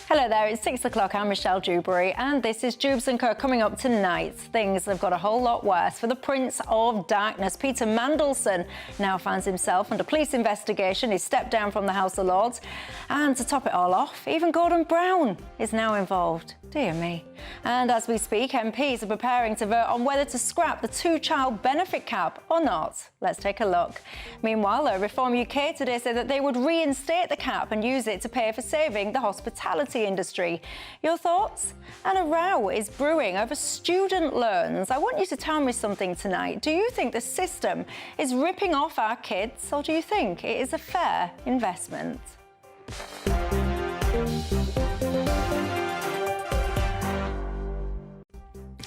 Hello there, it's 6 o'clock. I'm Michelle Dewberry, and this is Dewbs & Co. Coming up tonight. Things have got a whole lot worse for the Prince of Darkness. Peter Mandelson now finds himself under police investigation. He stepped down from the House of Lords. And to top it all off, even Gordon Brown is now involved. Dear me. And as we speak, MPs are preparing to vote on whether to scrap the two-child benefit cap or not. Let's take a look. Meanwhile, Reform UK today said that they would reinstate the cap and use it to pay for saving the hospitality industry. Your thoughts? And a row is brewing over student loans. I want you to tell me something tonight. Do you think the system is ripping off our kids, or do you think it is a fair investment?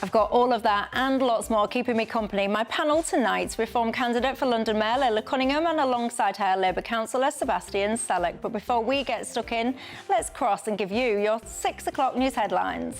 I've got all of that and lots more keeping me company. My panel tonight, Reform candidate for London Mayor Leila Cunningham, and alongside her, Labour councillor Sebastian Selleck. But before we get stuck in, let's cross and give you your 6 o'clock news headlines.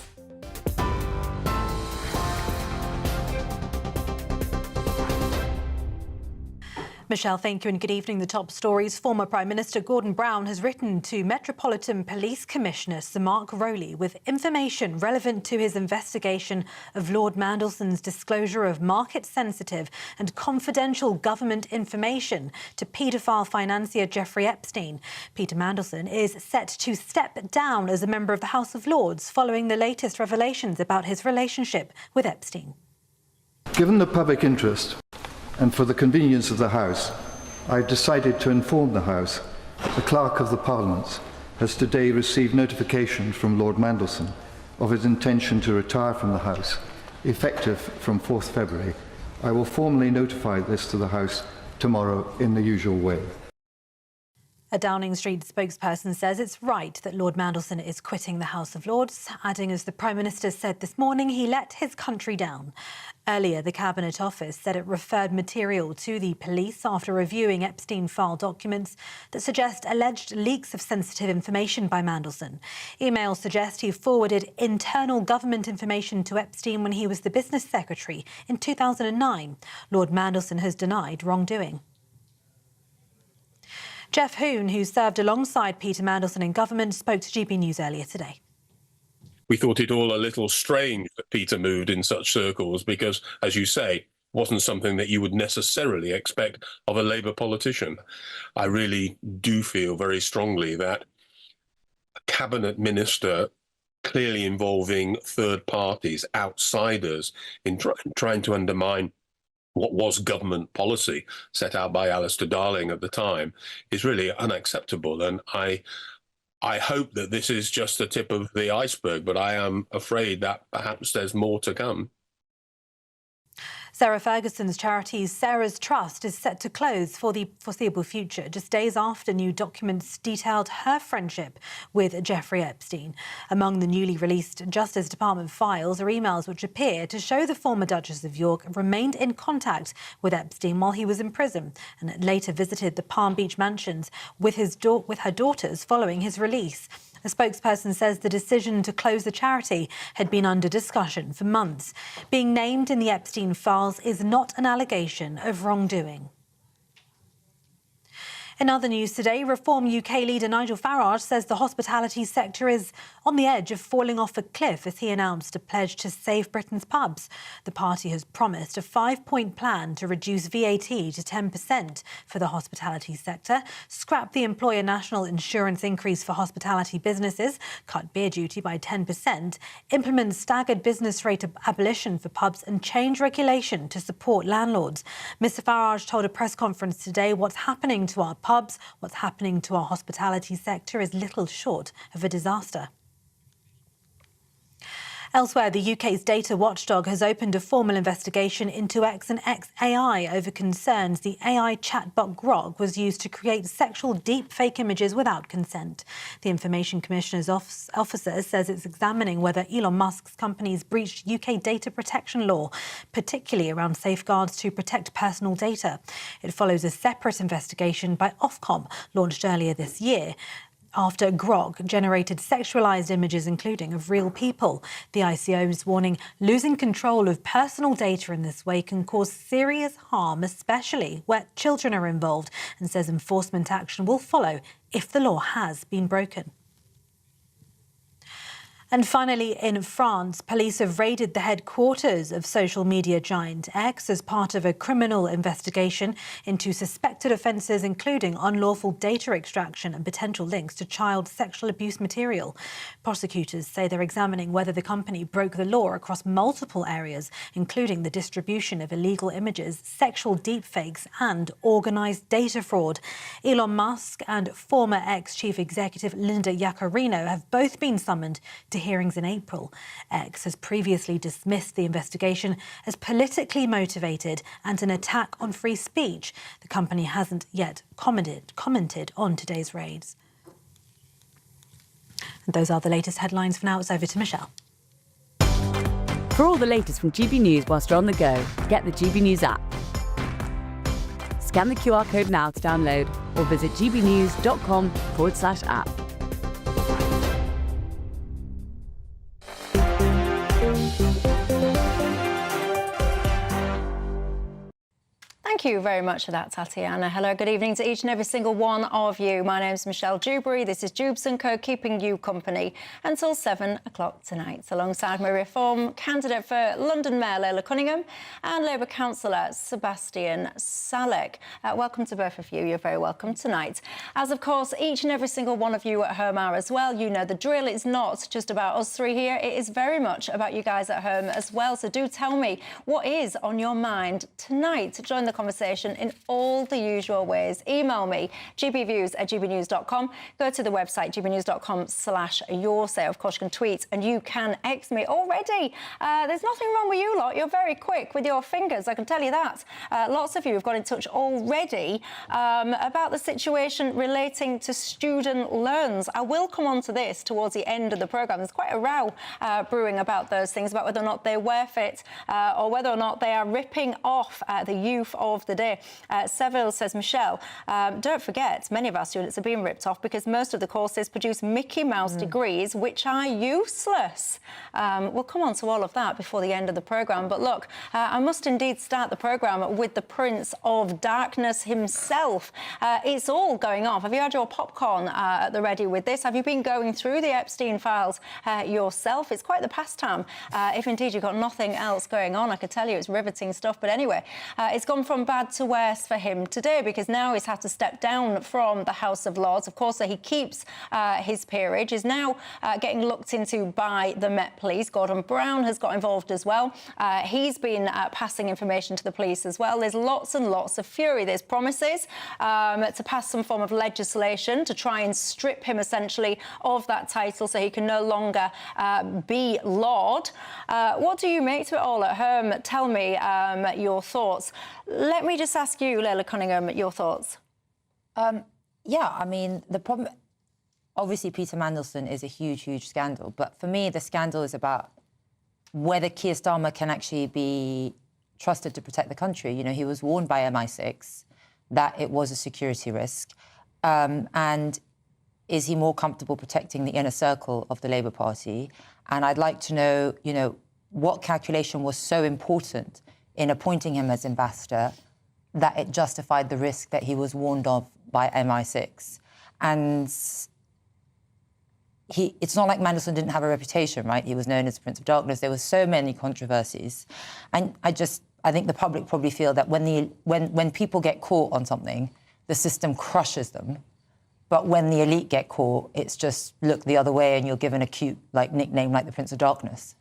Michelle, thank you and good evening. The top stories. Former Prime Minister Gordon Brown has written to Metropolitan Police Commissioner Sir Mark Rowley with information relevant to his investigation of Lord Mandelson's disclosure of market-sensitive and confidential government information to paedophile financier Jeffrey Epstein. Peter Mandelson is set to step down as a member of the House of Lords following the latest revelations about his relationship with Epstein. Given the public interest, and for the convenience of the House, I decided to inform the House that the Clerk of the Parliament has today received notification from Lord Mandelson of his intention to retire from the House, effective from 4th February. I will formally notify this to the House tomorrow in the usual way. A Downing Street spokesperson says it's right that Lord Mandelson is quitting the House of Lords, adding as the Prime Minister said this morning he let his country down. Earlier, the Cabinet Office said it referred material to the police after reviewing Epstein file documents that suggest alleged leaks of sensitive information by Mandelson. Emails suggest he forwarded internal government information to Epstein when he was the business secretary in 2009. Lord Mandelson has denied wrongdoing. Jeff Hoon, who served alongside Peter Mandelson in government, spoke to GBNews earlier today. We thought it all a little strange that Peter moved in such circles because, as you say, wasn't something that you would necessarily expect of a Labour politician. I really do feel very strongly that a cabinet minister clearly involving third parties, outsiders, in trying to undermine what was government policy set out by Alistair Darling at the time is really unacceptable. And I hope that this is just the tip of the iceberg, but I am afraid that perhaps there's more to come. Sarah Ferguson's charity Sarah's Trust is set to close for the foreseeable future, just days after new documents detailed her friendship with Jeffrey Epstein. Among the newly released Justice Department files are emails which appear to show the former Duchess of York remained in contact with Epstein while he was in prison and later visited the Palm Beach mansions with her daughters following his release. A spokesperson says the decision to close the charity had been under discussion for months. Being named in the Epstein files is not an allegation of wrongdoing. In other news today, Reform UK leader Nigel Farage says the hospitality sector is on the edge of falling off a cliff as he announced a pledge to save Britain's pubs. The party has promised a 5-point plan to reduce VAT to 10% for the hospitality sector, scrap the employer national insurance increase for hospitality businesses, cut beer duty by 10%, implement staggered business rate abolition for pubs and change regulation to support landlords. Mr Farage told a press conference today what's happening to our pubs, what's happening to our hospitality sector is little short of a disaster. Elsewhere, the UK's data watchdog has opened a formal investigation into X and XAI over concerns the AI chatbot Grok was used to create sexual deepfake images without consent. The Information Commissioner's officer says it's examining whether Elon Musk's companies breached UK data protection law, particularly around safeguards to protect personal data. It follows a separate investigation by Ofcom launched earlier this year after Grok generated sexualised images, including of real people. The ICO is warning losing control of personal data in this way can cause serious harm, especially where children are involved, and says enforcement action will follow if the law has been broken. And finally, in France, police have raided the headquarters of social media giant X as part of a criminal investigation into suspected offences, including unlawful data extraction and potential links to child sexual abuse material. Prosecutors say they're examining whether the company broke the law across multiple areas, including the distribution of illegal images, sexual deepfakes and organised data fraud. Elon Musk and former X chief executive Linda Yaccarino have both been summoned to hearings in April. X has previously dismissed the investigation as politically motivated and an attack on free speech. The company hasn't yet commented on today's raids. And those are the latest headlines. For now, it's over to Michelle. For all the latest from GB News whilst you're on the go, get the GB News app. Scan the QR code now to download or visit gbnews.com/app. Thank you very much for that, Tatiana. Hello, good evening to each and every single one of you. My name's Michelle Dewberry. This is Dewbs & Co, keeping you company until 7 o'clock tonight, alongside my Reform candidate for London Mayor Leila Cunningham and Labour councillor Sebastian Salek. Welcome to both of you. You're very welcome tonight. As, of course, each and every single one of you at home are as well. You know the drill. It's not just about us three here. It is very much about you guys at home as well. So do tell me what is on your mind tonight. Join the conversation in all the usual ways. Email me, gbviews@gbnews.com. Go to the website, gbnews.com/yoursay. Of course, you can tweet and you can X me already. There's nothing wrong with you lot. You're very quick with your fingers, I can tell you that. Lots of you have got in touch already about the situation relating to student loans. I will come on to this towards the end of the programme. There's quite a row brewing about those things, about whether or not they're worth it or whether or not they are ripping off the youth of the day. Seville says, Michelle, don't forget, many of our students are being ripped off because most of the courses produce Mickey Mouse degrees, which are useless. We'll come on to all of that before the end of the programme. But look, I must indeed start the programme with the Prince of Darkness himself. It's all going off. Have you had your popcorn at the ready with this? Have you been going through the Epstein files yourself? It's quite the pastime. If indeed you've got nothing else going on, I could tell you it's riveting stuff. But anyway, it's gone from bad to worse for him today, because now he's had to step down from the House of Lords. Of course, he keeps his peerage, is now getting looked into by the Met Police. Gordon Brown has got involved as well. He's been passing information to the police as well. There's lots and lots of fury. There's promises to pass some form of legislation to try and strip him essentially of that title so he can no longer be Lord. What do you make to it all at home? Tell me your thoughts. Let me just ask you, Leila Cunningham, your thoughts. Yeah, I mean, the problem... Obviously, Peter Mandelson is a huge, huge scandal. But for me, the scandal is about whether Keir Starmer can actually be trusted to protect the country. You know, he was warned by MI6 that it was a security risk. And is he more comfortable protecting the inner circle of the Labour Party? And I'd like to know, you know, what calculation was so important in appointing him as ambassador that it justified the risk that he was warned of by MI6. And it's not like Mandelson didn't have a reputation, right? He was known as Prince of Darkness. There were so many controversies. And I think the public probably feel that when people get caught on something, the system crushes them. But when the elite get caught, it's just look the other way and you're given a cute nickname like the Prince of Darkness.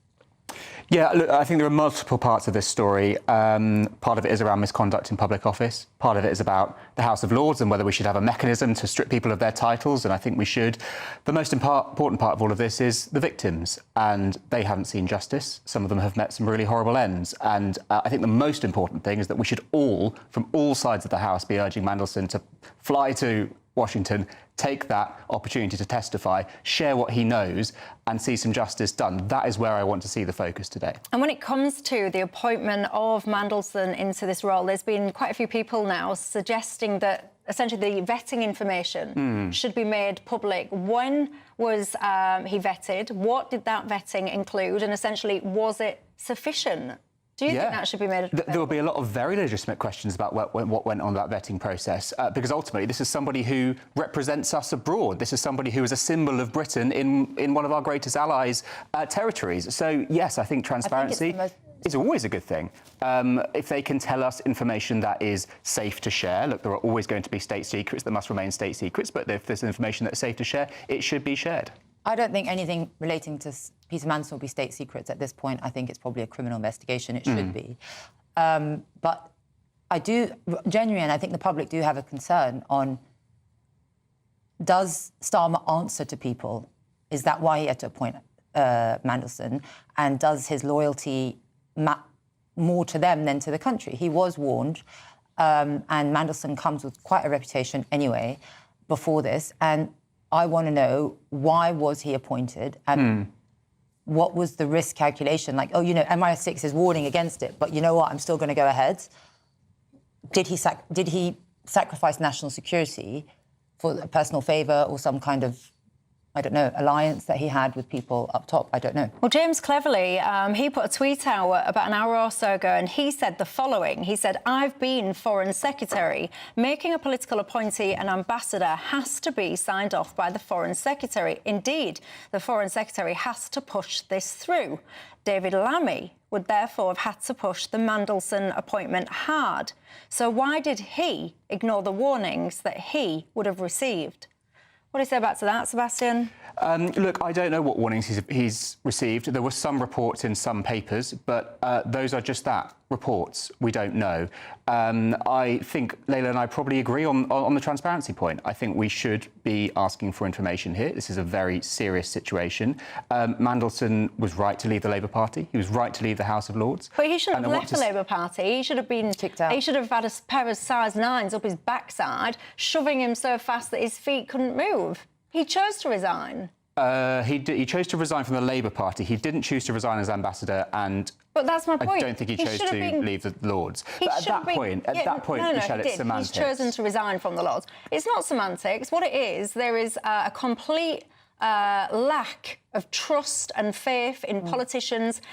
Yeah, look, I think there are multiple parts of this story. Part of it is around misconduct in public office. Part of it is about the House of Lords and whether we should have a mechanism to strip people of their titles, and I think we should. The most important part of all of this is the victims, and they haven't seen justice. Some of them have met some really horrible ends. And I think the most important thing is that we should all, from all sides of the House, be urging Mandelson to fly to Washington, take that opportunity to testify, share what he knows and see some justice done. That is where I want to see the focus today. And when it comes to the appointment of Mandelson into this role, there's been quite a few people now suggesting that essentially the vetting information should be made public. When was he vetted? What did that vetting include? And essentially, was it sufficient Do you think that should be made available? There will be a lot of very legitimate questions about what went on that vetting process, because ultimately this is somebody who represents us abroad. This is somebody who is a symbol of Britain in one of our greatest allies' territories. So, yes, I think transparency is always a good thing. If they can tell us information that is safe to share, look, there are always going to be state secrets that must remain state secrets, but if there's information that's safe to share, it should be shared. I don't think anything relating to Peter Mandelson will be state secrets at this point. I think it's probably a criminal investigation. It should be. But I do, genuinely, and I think the public do have a concern on, does Starmer answer to people? Is that why he had to appoint Mandelson? And does his loyalty map more to them than to the country? He was warned, and Mandelson comes with quite a reputation anyway before this. And I want to know, why was he appointed, and what was the risk calculation? Like, oh, you know, MI6 is warning against it, but you know what, I'm still going to go ahead. Did he sacrifice national security for a personal favour or some kind of, I don't know, alliance that he had with people up top? I don't know. Well, James Cleverly, he put a tweet out about an hour or so ago, and he said the following. He said, I've been Foreign Secretary. Making a political appointee an ambassador has to be signed off by the Foreign Secretary. Indeed, the Foreign Secretary has to push this through. David Lammy would therefore have had to push the Mandelson appointment hard. So why did he ignore the warnings that he would have received? What do you say back to that, Sebastian? Look, I don't know what warnings he's received. There were some reports in some papers, but those are just that, reports. We don't know. I think Layla and I probably agree on the transparency point. I think we should be asking for information here. This is a very serious situation. Mandelson was right to leave the Labour Party. He was right to leave the House of Lords. But he should have left the Labour Party. He should have been kicked out. He should have had a pair of size 9s up his backside, shoving him so fast that his feet couldn't move. He chose to resign. He chose to resign from the Labour Party. He didn't choose to resign as ambassador, and but that's my point. I don't think he chose to leave the Lords. But at that point, Michelle, it's semantics. He's chosen to resign from the Lords. It's not semantics. What it is, there is a complete lack of trust and faith in politicians,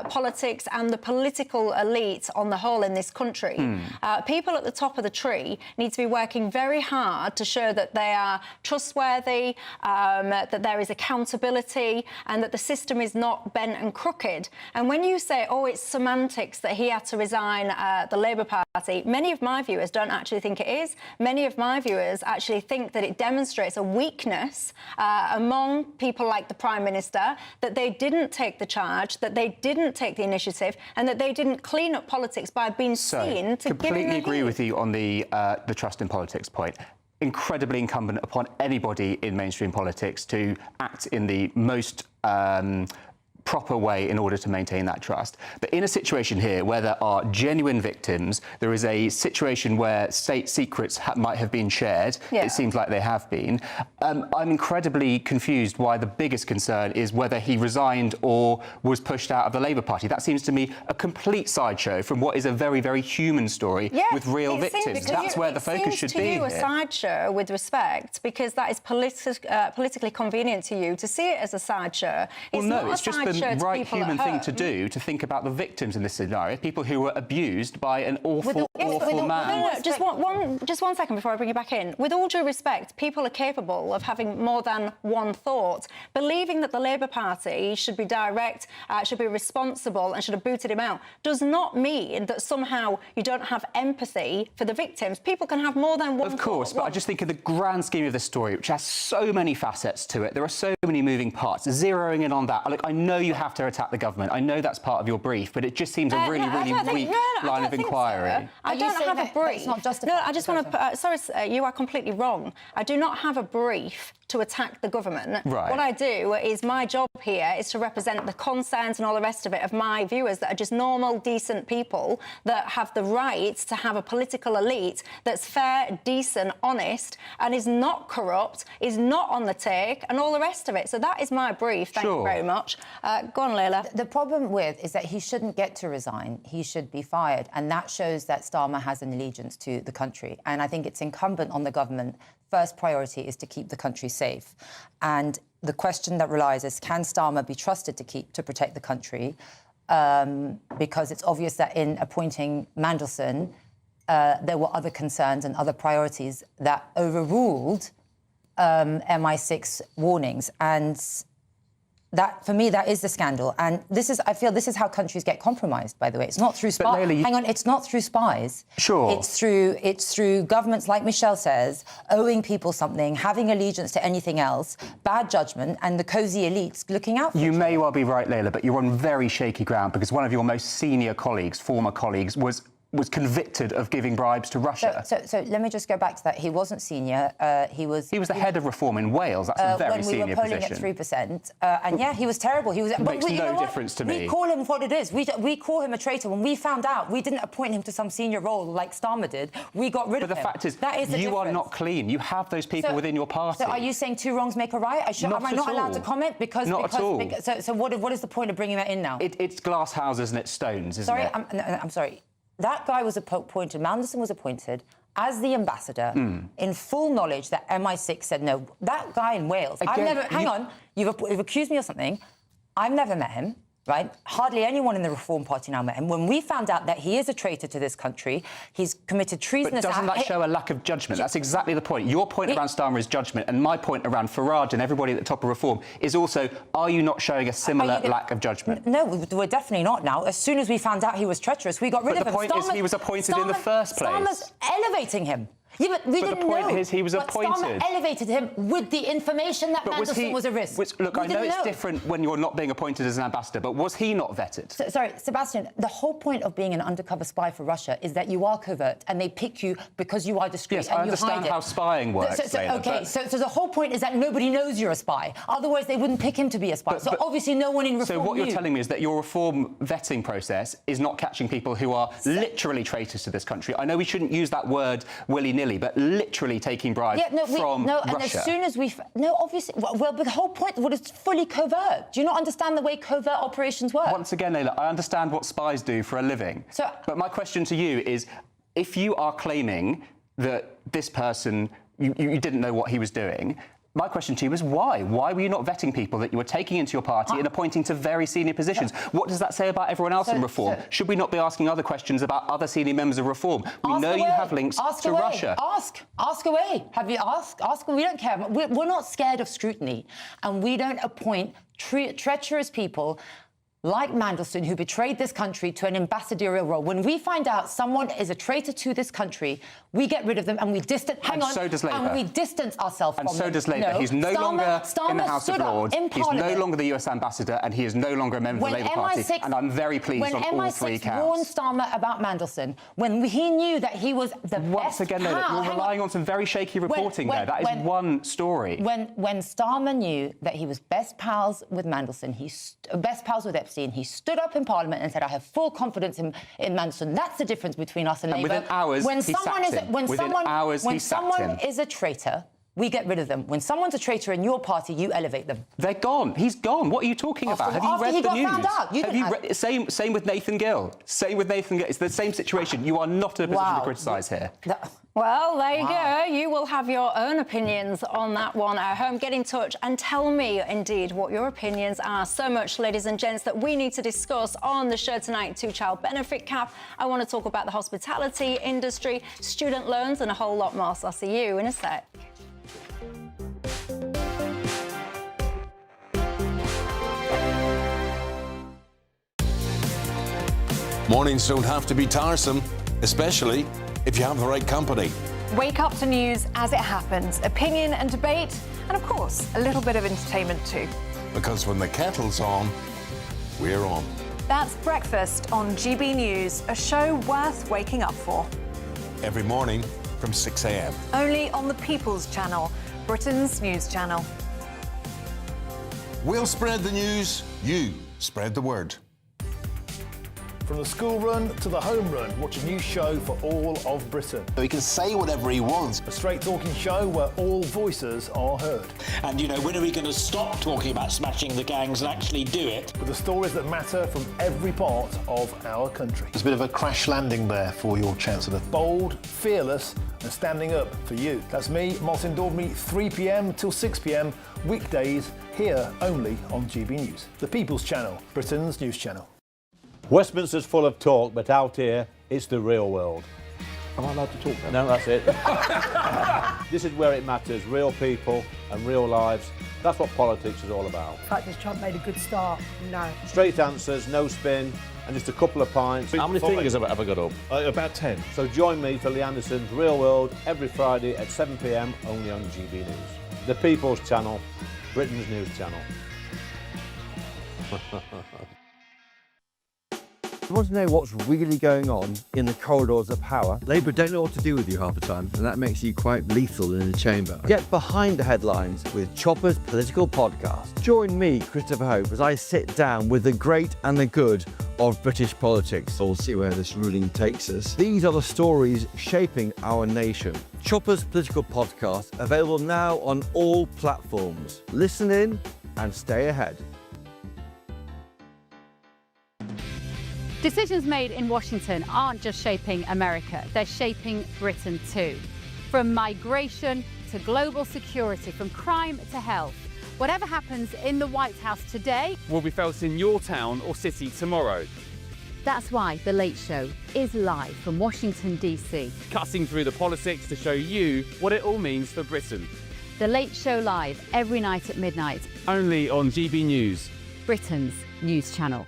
politics and the political elite on the whole in this country. People at the top of the tree need to be working very hard to show that they are trustworthy, that there is accountability and that the system is not bent and crooked. And when you say, oh, it's semantics that he had to resign the Labour Party, many of my viewers don't actually think it is. Many of my viewers actually think that it demonstrates a weakness among people like the Prime Minister, that they didn't take the charge, that they didn't take the initiative, and that they didn't clean up politics by being seen to completely agree with you on the trust in politics point. Incredibly incumbent upon anybody in mainstream politics to act in the most proper way in order to maintain that trust. But in a situation here where there are genuine victims, there is a situation where state secrets might have been shared. Yeah. It seems like they have been. I'm incredibly confused why the biggest concern is whether he resigned or was pushed out of the Labour Party. That seems to me a complete sideshow from what is a very, very human story with real victims. That's where the focus should be. It seems to you a sideshow, with respect, because that is politically convenient to you to see it as a sideshow. Well, no, it's just the right human thing to do, to think about the victims in this scenario, people who were abused by an awful man. No, just one second before I bring you back in. With all due respect, people are capable of having more than one thought. Believing that the Labour Party should be direct, should be responsible and should have booted him out does not mean that somehow you don't have empathy for the victims. People can have more than one thought. Of course, but I just think of the grand scheme of the story, which has so many facets to it. There are so many moving parts. Zeroing in on that, look, I know you have to attack the government. I know that's part of your brief, but it just seems a really weak line of inquiry. So. I don't have a brief. It's not justified. No, I just want to... sorry, you are completely wrong. I do not have a brief to attack the government. Right. What I do is, my job here is to represent the concerns and all the rest of it of my viewers that are just normal, decent people that have the right to have a political elite that's fair, decent, honest, and is not corrupt, is not on the take, and all the rest of it. So that is my brief. Thank you very much. Go on, Layla. The problem is that he shouldn't get to resign. He should be fired. And that shows that Starmer has an allegiance to the country. And I think it's incumbent on the government. First priority is to keep the country safe. And the question that relies is, can Starmer be trusted to protect the country? because it's obvious that in appointing Mandelson, there were other concerns and other priorities that overruled MI6 warnings. And that, for me, that is the scandal. And I feel this is how countries get compromised, by the way. It's not through spies. Hang on, it's not through spies. Sure. It's through governments, like Michelle says, owing people something, having allegiance to anything else, bad judgment, and the cosy elites looking out for You may well be right, Layla, but you're on very shaky ground because one of your most senior colleagues, former colleagues, was convicted of giving bribes to Russia. So let me just go back to that. He wasn't senior. He was the head of reform in Wales. That's a very senior position. When we were polling at 3%. And yeah, he was terrible. He was. Makes no difference to me. We call him what it is. We call him a traitor. When we found out, we didn't appoint him to some senior role like Starmer did. We got rid of him. But the fact is, that is the you difference. are not clean. You have those people within your party. So are you saying two wrongs make a right? Am I not allowed to comment? Not at all. So what is the point of bringing that in now? It's glass houses and it's stones, isn't it? I'm sorry. That guy was appointed, Mandelson was appointed as the ambassador in full knowledge that MI6 said no. That guy in Wales, you've accused me of something. I've never met him, right? Hardly anyone in the Reform Party now met him. When we found out that he is a traitor to this country, he's committed treasonous... But doesn't that show a lack of judgment? That's exactly the point. Your point around Starmer is judgment, and my point around Farage and everybody at the top of Reform is also, are you not showing a similar lack of judgment? No, we're definitely not now. As soon as we found out he was treacherous, we got rid of him. But the point is he was appointed in the first place. Starmer's elevating him. Yeah, but we didn't know. The point is he was appointed. Starmer elevated him with the information that Mandelson was a risk. Look, I know it's different when you're not being appointed as an ambassador, but was he not vetted? Sorry, Sebastian, the whole point of being an undercover spy for Russia is that you are covert and they pick you because you are discreet yes, and I understand how spying works. So the whole point is that nobody knows you're a spy. Otherwise, they wouldn't pick him to be a spy. So obviously no one in Reform So what knew. you're telling me is that your Reform vetting process is not catching people who are literally traitors to this country. I know we shouldn't use that word willy-nilly, but literally taking bribes from Russia. And as soon as obviously, well, but the whole point, it's fully covert. Do you not understand the way covert operations work? Once again, Layla, I understand what spies do for a living. But my question to you is, if you are claiming that this person, you didn't know what he was doing, my question to you is why? Why were you not vetting people that you were taking into your party and appointing to very senior positions? What does that say about everyone else in Reform? Should we not be asking other questions about other senior members of Reform? We know you have links to Russia. Ask away. Have you asked? Ask. We don't care. We're not scared of scrutiny, and we don't appoint treacherous people like Mandelson, who betrayed this country, to an ambassadorial role. When we find out someone is a traitor to this country, we get rid of them and we distance. So does Labour. And we distance ourselves from them. And so does Labour. No. He's no longer in the House of Lords. He's no longer the US ambassador, and he is no longer a member of the Labour Party. And I'm very pleased on all three counts. When MI6 warned Starmer about Mandelson, when he knew that he was the Once again, pal, you're relying on some very shaky reporting there. That is one story. When Starmer knew that he was best pals with Mandelson, best pals with Epstein, he stood up in Parliament and said, I have full confidence in Mandelson. That's the difference between us and Labour. Within hours, he sacked him. Is a traitor, we get rid of them. When someone's a traitor in your party, you elevate them. They're gone. He's gone. What are you talking about? Have you read the news? Same with Nathan Gill. Same with Nathan Gill. It's the same situation. You are not in a position to criticise here. Well, there you go. You will have your own opinions on that one at home. Get in touch and tell me, indeed, what your opinions are. So much, ladies and gents, that we need to discuss on the show tonight. Two-child benefit cap. I want to talk about the hospitality industry, student loans, and a whole lot more. So I'll see you in a sec. Mornings don't have to be tiresome, especially if you have the right company. Wake up to news as it happens, opinion and debate, and of course, a little bit of entertainment too. Because when the kettle's on, we're on. That's Breakfast on GB News, a show worth waking up for. Every morning from 6 a.m. Only on the People's Channel, Britain's news channel. We'll spread the news, you spread the word. From the school run to the home run, watch a new show for all of Britain. So he can say whatever he wants. A straight-talking show where all voices are heard. And, when are we going to stop talking about smashing the gangs and actually do it? With the stories that matter from every part of our country. There's a bit of a crash landing there for your Chancellor. Bold, fearless and standing up for you. That's me, Martin Dewbs, 3 p.m. till 6 p.m, weekdays, here only on GB News. The People's Channel, Britain's news channel. Westminster's full of talk, but out here, it's the real world. Am I allowed to talk then? No, that's it. This is where it matters, real people and real lives. That's what politics is all about. The fact has Trump made a good start? No. Straight answers, no spin, and just a couple of pints. How many fingers have I got up? About 10. So join me for Lee Anderson's Real World every Friday at 7 p.m. only on GB News. The People's Channel, Britain's news channel. You want to know what's really going on in the corridors of power? Labour don't know what to do with you half the time, and that makes you quite lethal in the chamber. Get behind the headlines with Chopper's Political Podcast. Join me, Christopher Hope, as I sit down with the great and the good of British politics. We'll see where this ruling takes us. These are the stories shaping our nation. Chopper's Political Podcast, available now on all platforms. Listen in and stay ahead. Decisions made in Washington aren't just shaping America, they're shaping Britain too. From migration to global security, from crime to health. Whatever happens in the White House today will be felt in your town or city tomorrow. That's why The Late Show is live from Washington, DC. Cutting through the politics to show you what it all means for Britain. The Late Show live every night at midnight. Only on GB News, Britain's news channel.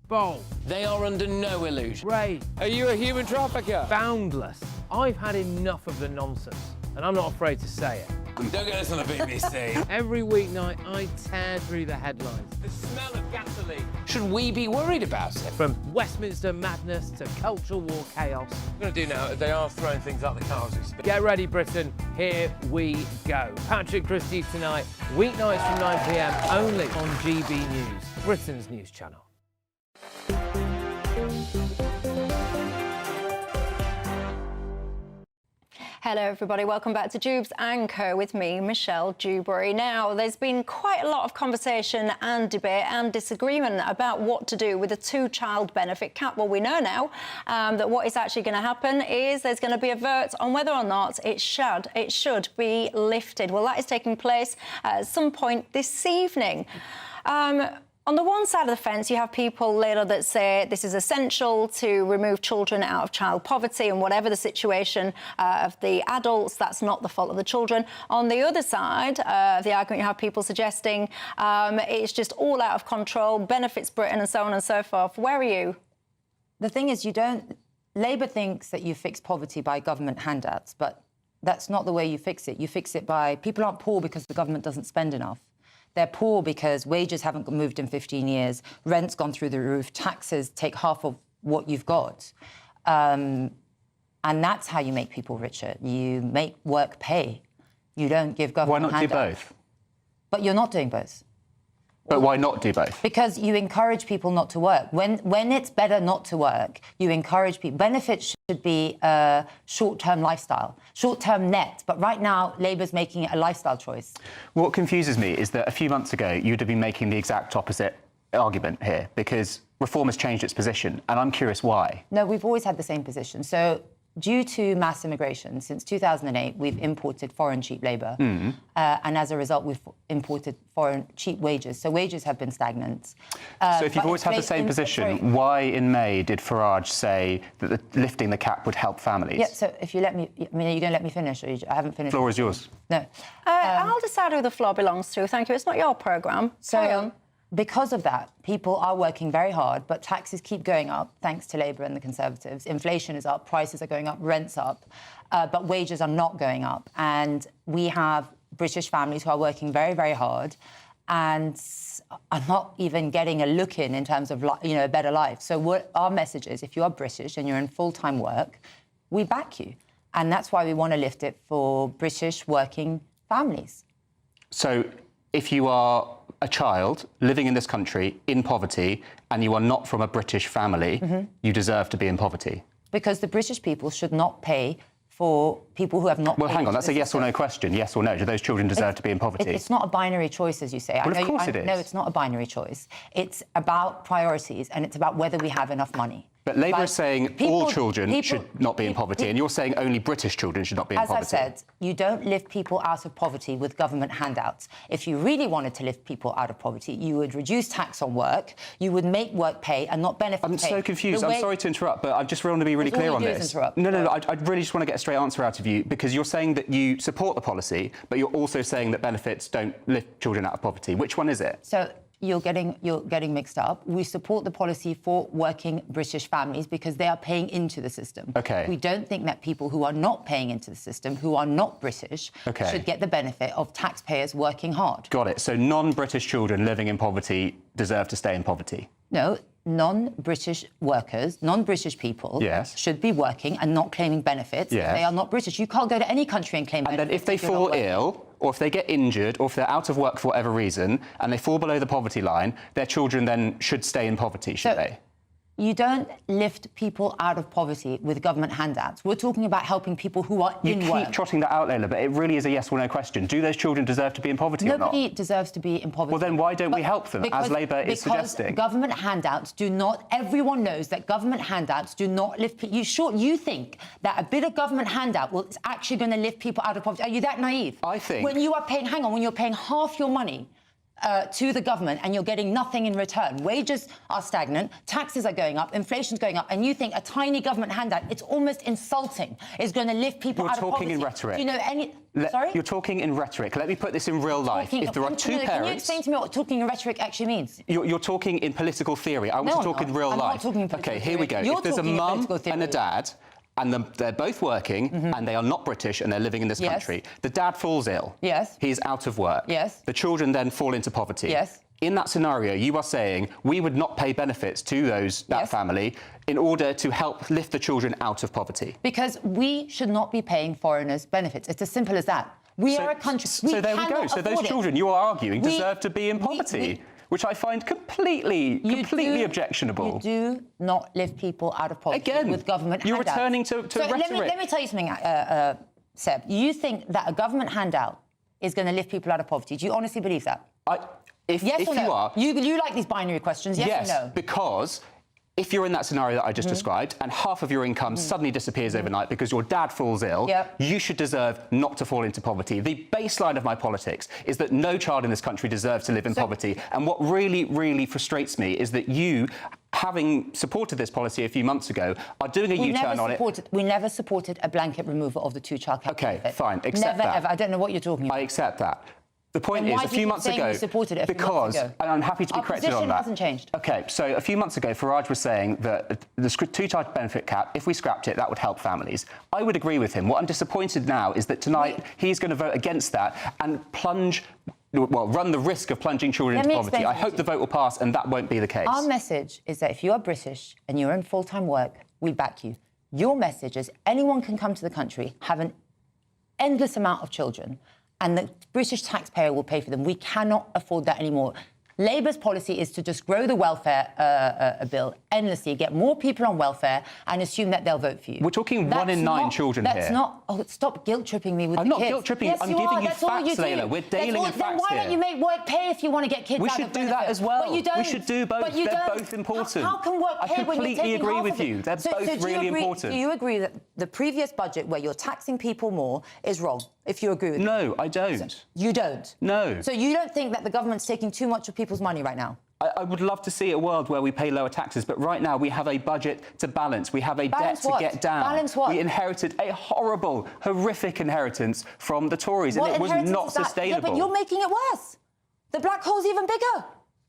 Bold. They are under no illusion. Ray. Are you a human trafficker? Boundless. I've had enough of the nonsense, and I'm not afraid to say it. Don't get this on the BBC. Every weeknight, I tear through the headlines. The smell of gasoline. Should we be worried about it? From Westminster madness to cultural war chaos. What I'm going to do now, they are throwing things out the car as we speak. Get ready, Britain. Here we go. Patrick Christie tonight, weeknights from 9 p.m. only on GB News, Britain's news channel. Hello everybody, welcome back to Dewbs and Co with me, Michelle Dewberry. Now, there's been quite a lot of conversation and debate and disagreement about what to do with the two-child benefit cap. Well, we know now that what is actually going to happen is there's going to be a vote on whether or not it should be lifted. Well, that is taking place at some point this evening. On the one side of the fence, you have people later that say this is essential to remove children out of child poverty, and whatever the situation of the adults, that's not the fault of the children. On the other side of the argument, you have people suggesting it's just all out of control, benefits Britain and so on and so forth. Where are you? The thing is, Labour thinks that you fix poverty by government handouts, but that's not the way you fix it. You fix it by, people aren't poor because the government doesn't spend enough. They're poor because wages haven't moved in 15 years, rent's gone through the roof, taxes take half of what you've got. And that's how you make people richer. You make work pay. You don't give government handouts. Why not do both? But you're not doing both. But why not do both? Because you encourage people not to work. When it's better not to work, you encourage people. Benefits should be a short-term lifestyle, short-term net. But right now, Labour's making it a lifestyle choice. What confuses me is that a few months ago, you'd have been making the exact opposite argument here, because Reform has changed its position, and I'm curious why. No, we've always had the same position. So due to mass immigration, since 2008, we've imported foreign cheap labour. And as a result, we've imported foreign cheap wages. So wages have been stagnant. So if you've always had the same position, why in May did Farage say that lifting the cap would help families? Yeah, so if you let me, I mean, are you going to let me finish? Or I haven't finished. The floor is yours. No. I'll decide who the floor belongs to. Thank you. It's not your programme. Carry on. Because of that, people are working very hard, but taxes keep going up, thanks to Labour and the Conservatives. Inflation is up, prices are going up, rent's up, but wages are not going up. And we have British families who are working very, very hard and are not even getting a look in terms of, a better life. So what our message is, if you are British and you're in full-time work, we back you. And that's why we want to lift it for British working families. So if you are a child living in this country in poverty and you are not from a British family, you deserve to be in poverty. Because the British people should not pay for people who have not. Well, hang on, that's a yes or no question. Yes or no? Do those children deserve to be in poverty? It's not a binary choice, as you say. Well, of course it is. No, it's not a binary choice. It's about priorities, and it's about whether we have enough money. But Labour Like, is saying all children should not be in poverty, and you're saying only British children should not be in poverty. As I said, you don't lift people out of poverty with government handouts. If you really wanted to lift people out of poverty, you would reduce tax on work, you would make work pay and not benefit pay. I'm so confused. I'm sorry to interrupt, but I just want to be really clear on this. No, I really just want to get a straight answer out of you, because you're saying that you support the policy, but you're also saying that benefits don't lift children out of poverty. Which one is it? So you're getting mixed up. We support the policy for working British families because they are paying into the system. Okay. We don't think that people who are not paying into the system, who are not British, should get the benefit of taxpayers working hard. Got it. So non-British children living in poverty deserve to stay in poverty? No. Non-British workers, non-British people should be working and not claiming benefits. Yes. They are not British. You can't go to any country and claim benefits. And then if they fall ill, or if they get injured, or if they're out of work for whatever reason, and they fall below the poverty line, their children then should stay in poverty, should they? You don't lift people out of poverty with government handouts. We're talking about helping people who are in work. You keep trotting that out, Layla, but it really is a yes or no question. Do those children deserve to be in poverty or not? Nobody deserves to be in poverty. Well, then why don't we help them, as Labour is suggesting? Because government handouts do not... Everyone knows that government handouts do not lift people... You think that a bit of government handout is actually going to lift people out of poverty? Are you that naive? I think... When you are paying... Hang on, when you're paying half your money to the government and you're getting nothing in return. Wages are stagnant, taxes are going up, inflation's going up, and you think a tiny government handout, it's almost insulting, is going to lift people out of poverty. You're talking in rhetoric. Do you know any... Sorry? You're talking in rhetoric. Let me put this in real life. If there are two parents... Can you explain to me what talking in rhetoric actually means? You're talking in political theory. I want to talk in real life. I'm not talking in political theory. Here we go. If there's a mum and a dad, and they're both working, and they are not British, and they're living in this country. The dad falls ill. Yes. He's out of work. Yes. The children then fall into poverty. Yes. In that scenario, you are saying we would not pay benefits to that family in order to help lift the children out of poverty. Because we should not be paying foreigners benefits. It's as simple as that. We are a country... So there we go. So those children, you are arguing, deserve to be in poverty. Which I find completely objectionable. You do not lift people out of poverty with government handouts. You're returning to rhetoric. Let me tell you something, Seb. You think that a government handout is going to lift people out of poverty? Do you honestly believe that? Yes or no? You like these binary questions, yes or no? Yes, because... If you're in that scenario that I just described, and half of your income suddenly disappears overnight because your dad falls ill, you should deserve not to fall into poverty. The baseline of my politics is that no child in this country deserves to live in poverty. And what really, really frustrates me is that you, having supported this policy a few months ago, are doing a U-turn on it. We never supported a blanket removal of the two-child cap. OK, fine, accept that. Never, ever. I don't know what you're talking about. I accept that. The point is, a few months ago, because, and I'm happy to be corrected on that. Our position hasn't changed. OK, so a few months ago, Farage was saying that the two-child benefit cap, if we scrapped it, that would help families. I would agree with him. What I'm disappointed now is that tonight he's going to vote against that and run the risk of plunging children into poverty. I hope the vote will pass and that won't be the case. Our message is that if you are British and you're in full-time work, we back you. Your message is anyone can come to the country, have an endless amount of children, and the British taxpayer will pay for them. We cannot afford that anymore. Labour's policy is to just grow the welfare bill endlessly, get more people on welfare and assume that they'll vote for you. We're talking 1 in 9 children here. That's not... Oh, stop guilt-tripping me with the kids. I'm not guilt-tripping. Yes, I'm giving you facts, Layla. We're dealing in facts here. Then why don't you make work pay if you want to get kids out of benefit? We should do that as well. But you don't. We should do both. They're both important. How can work pay when you're taking half of it? I completely agree with you. They're both really important. Do you agree that the previous budget where you're taxing people more is wrong, if you agree with me? No, I don't. You don't? No. So you don't think that the government's taking too much of people's money right now? I would love to see a world where we pay lower taxes, but right now we have a budget to balance. We have a debt to get down. Balance what? We inherited a horrible, horrific inheritance from the Tories, and it was not sustainable. Yeah, but you're making it worse. The black hole's even bigger.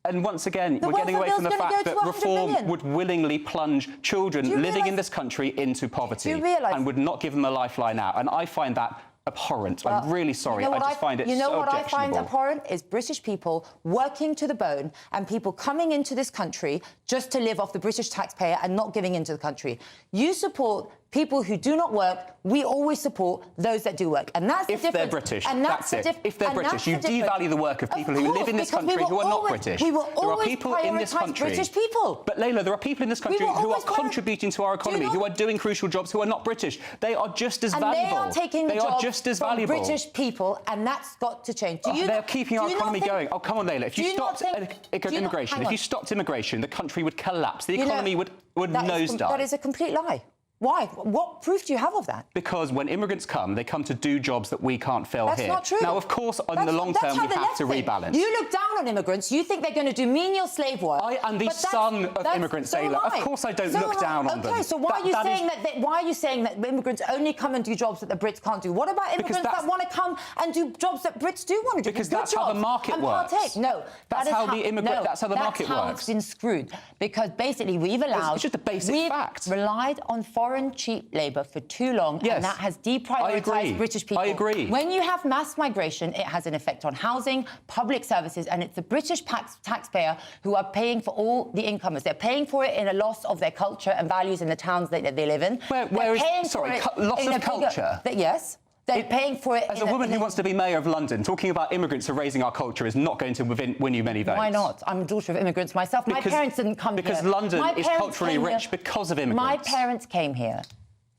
And once again, we're getting away from the fact that reform would willingly plunge children living in this country into poverty and would not give them a lifeline out. And I find that abhorrent. I'm really sorry. I just find it so objectionable. You know what I find abhorrent is British people working to the bone and people coming into this country just to live off the British taxpayer and not giving into the country. You support people who do not work, we always support those that do work. And that's the difference. If they're British, and that's it. If they're British, you devalue the work of people who live in this country who are not British. We will there are always people in this country. British people. But Layla, there are people in this country who are contributing to our economy, who are doing crucial jobs, who are not British. They are just as valuable. And they are taking the jobs just as from valuable. British people, and that's got to change. They're keeping our economy going. Oh, come on, Layla. If you stopped immigration, the country would collapse. The economy would nosedive. That is a complete lie. Why? What proof do you have of that? Because when immigrants come, they come to do jobs that we can't fill here. That's not true. Now, of course, in the long term, we have to rebalance. You look down on immigrants. You think they're going to do menial slave work. I am the son of immigrants, Layla. Of course I don't look down on them. Okay, so why are you saying that immigrants only come and do jobs that the Brits can't do? What about immigrants that want to come and do jobs that Brits do want to do? Because that's how the market works. No, that's how the market works. That's how it's been screwed. Because basically we've allowed... It's just a basic fact. We've relied on foreign cheap labour for too long, and that has deprioritised British people. I agree. When you have mass migration, it has an effect on housing, public services, and it's the British taxpayer who are paying for all the incomers. They're paying for it in a loss of their culture and values in the towns that they live in. Loss of culture? Yes. They're paying for it. As a woman who wants to be mayor of London, talking about immigrants erasing our culture is not going to win you many votes. Why not? I'm a daughter of immigrants myself. My parents didn't come here. Because London is culturally rich because of immigrants. My parents came here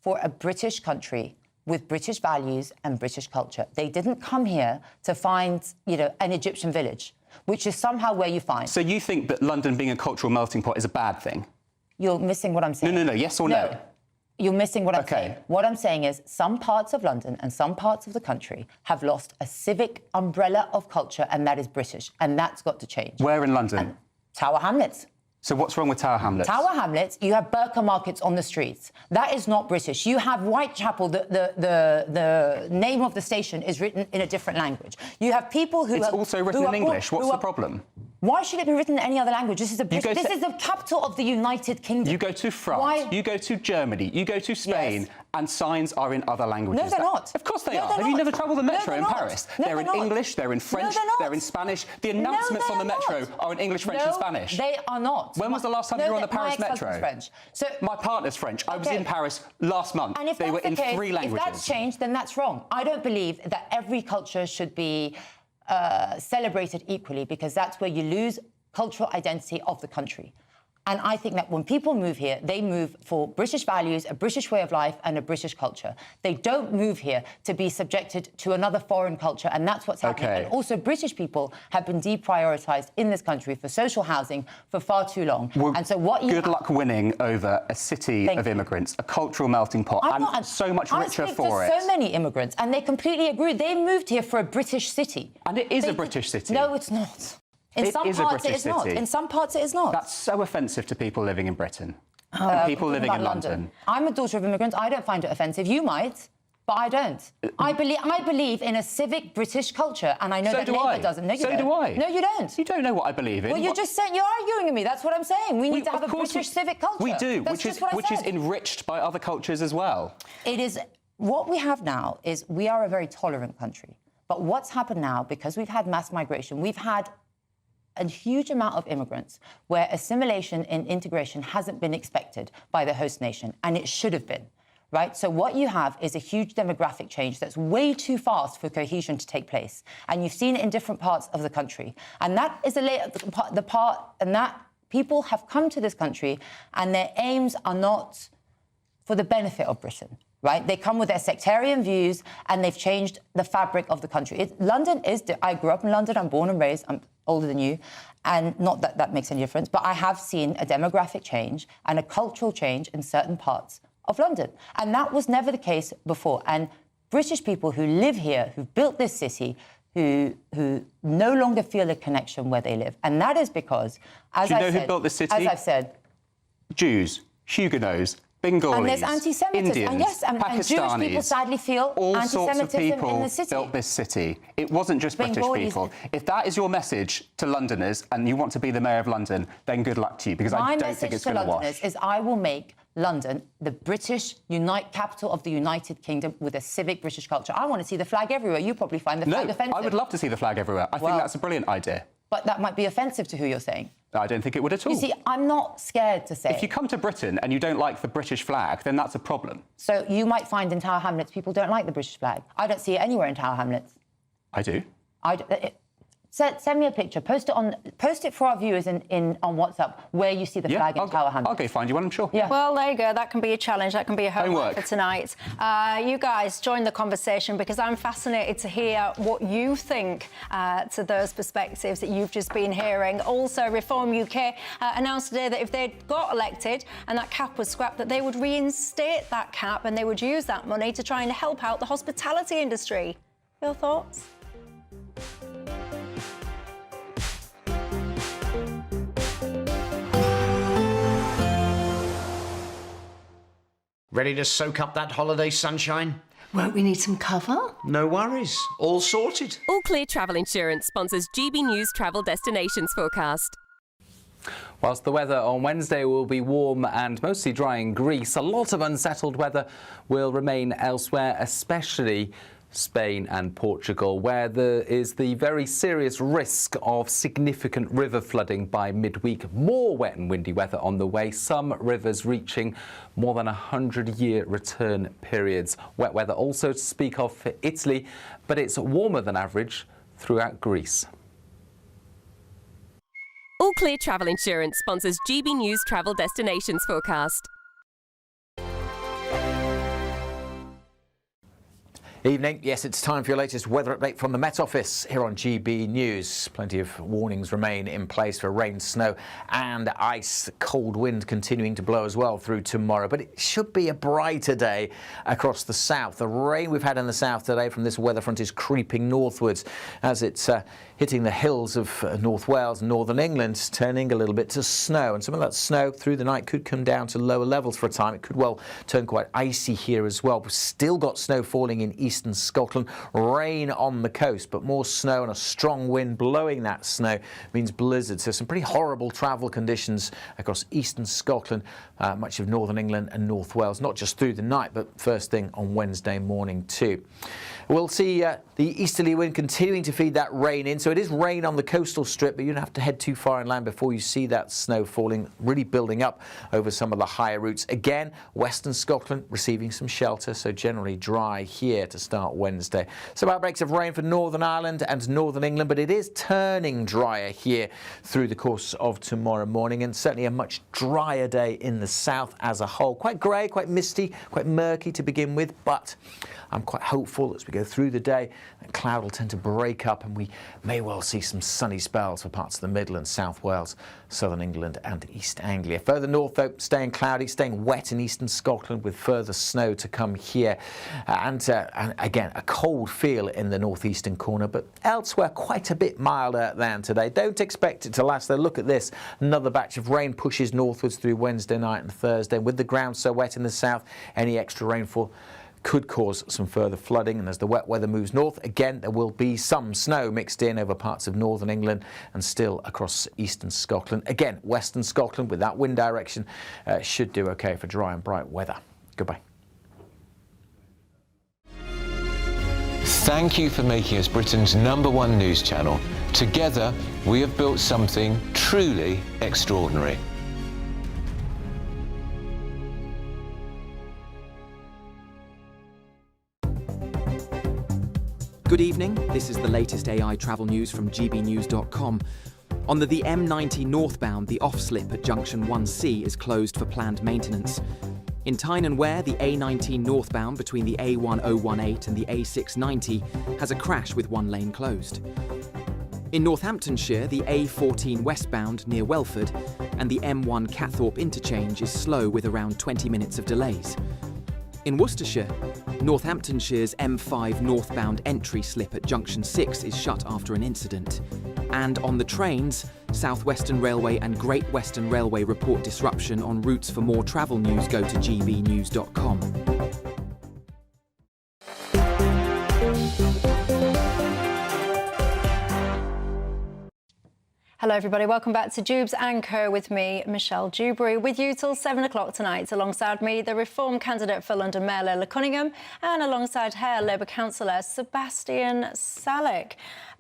for a British country with British values and British culture. They didn't come here to find, an Egyptian village, which is somehow where you find. So you think that London being a cultural melting pot is a bad thing? You're missing what I'm saying. No. Yes or no? You're missing what I'm saying. What I'm saying is some parts of London and some parts of the country have lost a civic umbrella of culture, and that is British, and that's got to change. Where in London? And Tower Hamlets. So what's wrong with Tower Hamlets? Tower Hamlets, you have burqa markets on the streets. That is not British. You have Whitechapel, the name of the station is written in a different language. You have people who... It's also written in English. What's the problem? Why should it be written in any other language? This is the capital of the United Kingdom. You go to France, you go to Germany, you go to Spain, and signs are in other languages. No, they're not. Of course they are. Have you never travelled the metro in Paris? They're in English, they're in French, they're in Spanish. The announcements on the metro are in English, French and Spanish. They are not. When was the last time you were on the Paris metro? French. So my partner's French. I was in Paris last month. And if they were in 3 languages. If that's changed, then that's wrong. I don't believe that every culture should be celebrated equally, because that's where you lose cultural identity of the country. And I think that when people move here, they move for British values, a British way of life, and a British culture. They don't move here to be subjected to another foreign culture, and that's what's happening. And also, British people have been deprioritised in this country for social housing for far too long. Well, and so what you good luck winning over a city of immigrants, a cultural melting pot, and so much richer for it. So many immigrants, and they completely agree. They moved here for a British city. And it is a British city. No, it's not. In some parts it is not. In some parts it is not. That's so offensive to people living in Britain. People living in London. I'm a daughter of immigrants. I don't find it offensive. You might, but I don't. I believe in a civic British culture, and I know that Labour doesn't. No, you don't. So do I. No, you don't. You don't know what I believe in. Well, you're just saying, you're arguing with me. That's what I'm saying. We need to have a British civic culture. We do, which is enriched by other cultures as well. It is. What we have now is we are a very tolerant country. But what's happened now, because we've had mass migration, we've had a huge amount of immigrants where assimilation and integration hasn't been expected by the host nation, and it should have been, right? So what you have is a huge demographic change that's way too fast for cohesion to take place, and you've seen it in different parts of the country. And that is that people have come to this country and their aims are not for the benefit of Britain. Right? They come with their sectarian views, and they've changed the fabric of the country. I grew up in London. I'm born and raised. I'm older than you. And not that that makes any difference, but I have seen a demographic change and a cultural change in certain parts of London. And that was never the case before. And British people who live here, who've built this city, who no longer feel a connection where they live. And that is because, as who built this city? As I've said, Jews, Huguenots, Bengalis, and there's anti-Semitism, Indians, and yes, and Jewish people sadly feel all anti-Semitism sorts of people in the city. built this city. It wasn't just British people. If that is your message to Londoners and you want to be the mayor of London, then good luck to you, because I don't think it's going to wash. My message to Londoners is I will make London the British capital of the United Kingdom with a civic British culture. I want to see the flag everywhere. You probably find the flag offensive. I would love to see the flag everywhere. I think that's a brilliant idea. But that might be offensive to who you're saying. I don't think it would at all. You see, I'm not scared to say If you come to Britain and you don't like the British flag, then that's a problem. So you might find in Tower Hamlets people don't like the British flag. I don't see it anywhere in Tower Hamlets. I do. Send me a picture. Post it for our viewers on WhatsApp where you see the flag in Tower Hamlets. I'll go find you one, I'm sure. Yeah. Well, there you go. That can be a challenge. That can be a homework for tonight. You guys join the conversation because I'm fascinated to hear what you think to those perspectives that you've just been hearing. Also, Reform UK announced today that if they'd got elected and that cap was scrapped, that they would reinstate that cap and they would use that money to try and help out the hospitality industry. Your thoughts? Ready to soak up that holiday sunshine? Won't we need some cover? No worries. All sorted. All Clear Travel Insurance sponsors GB News travel destinations forecast. Whilst the weather on Wednesday will be warm and mostly dry in Greece, a lot of unsettled weather will remain elsewhere, especially Spain and Portugal, where there is the very serious risk of significant river flooding by midweek. More wet and windy weather on the way, some rivers reaching more than 100-year return periods. Wet weather also to speak of for Italy, but it's warmer than average throughout Greece. All Clear Travel Insurance sponsors GB News travel destinations forecast. Evening. Yes, it's time for your latest weather update from the Met Office here on GB News. Plenty of warnings remain in place for rain, snow and ice. Cold wind continuing to blow as well through tomorrow, but it should be a brighter day across the south. The rain we've had in the south today from this weather front is creeping northwards as it's hitting the hills of North Wales and northern England, turning a little bit to snow. And some of that snow through the night could come down to lower levels for a time. It could well turn quite icy here as well. We've still got snow falling in eastern Scotland, rain on the coast, but more snow and a strong wind blowing that snow means blizzards. So some pretty horrible travel conditions across eastern Scotland, much of northern England and North Wales, not just through the night, but first thing on Wednesday morning too. We'll see the easterly wind continuing to feed that rain in. So it is rain on the coastal strip, but you don't have to head too far inland before you see that snow falling, really building up over some of the higher routes. Again, western Scotland receiving some shelter, so generally dry here to start Wednesday. Some outbreaks of rain for Northern Ireland and Northern England, but it is turning drier here through the course of tomorrow morning, and certainly a much drier day in the south as a whole. Quite grey, quite misty, quite murky to begin with, but I'm quite hopeful as we go through the day that cloud will tend to break up and we may well see some sunny spells for parts of the Midlands, South Wales, southern England and East Anglia. Further north though, staying cloudy, staying wet in eastern Scotland with further snow to come here. And again, a cold feel in the northeastern corner, but elsewhere quite a bit milder than today. Don't expect it to last though. Look at this. Another batch of rain pushes northwards through Wednesday night and Thursday. With the ground so wet in the south, any extra rainfall could cause some further flooding, and as the wet weather moves north, again there will be some snow mixed in over parts of northern England and still across eastern Scotland. Again, western Scotland with that wind direction should do okay for dry and bright weather. Goodbye. Thank you for making us Britain's #1 news channel. Together, we have built something truly extraordinary. Good evening, this is the latest AI travel news from GBNews.com. On the M90 northbound, the off-slip at junction 1C is closed for planned maintenance. In Tyne and Wear, the A19 northbound between the A1018 and the A690 has a crash with one lane closed. In Northamptonshire, the A14 westbound near Welford and the M1 Cathorpe interchange is slow with around 20 minutes of delays. In Worcestershire, Northamptonshire's M5 northbound entry slip at Junction 6 is shut after an incident. And on the trains, South Western Railway and Great Western Railway report disruption on routes. For more travel news, go to gbnews.com. Hello everybody, welcome back to Dewbs and Co with me, Michelle Dewberry, with you till 7 o'clock tonight. Alongside me, the Reform candidate for London Mayor Lola Cunningham, and alongside her, Labour councillor Sebastian Salek.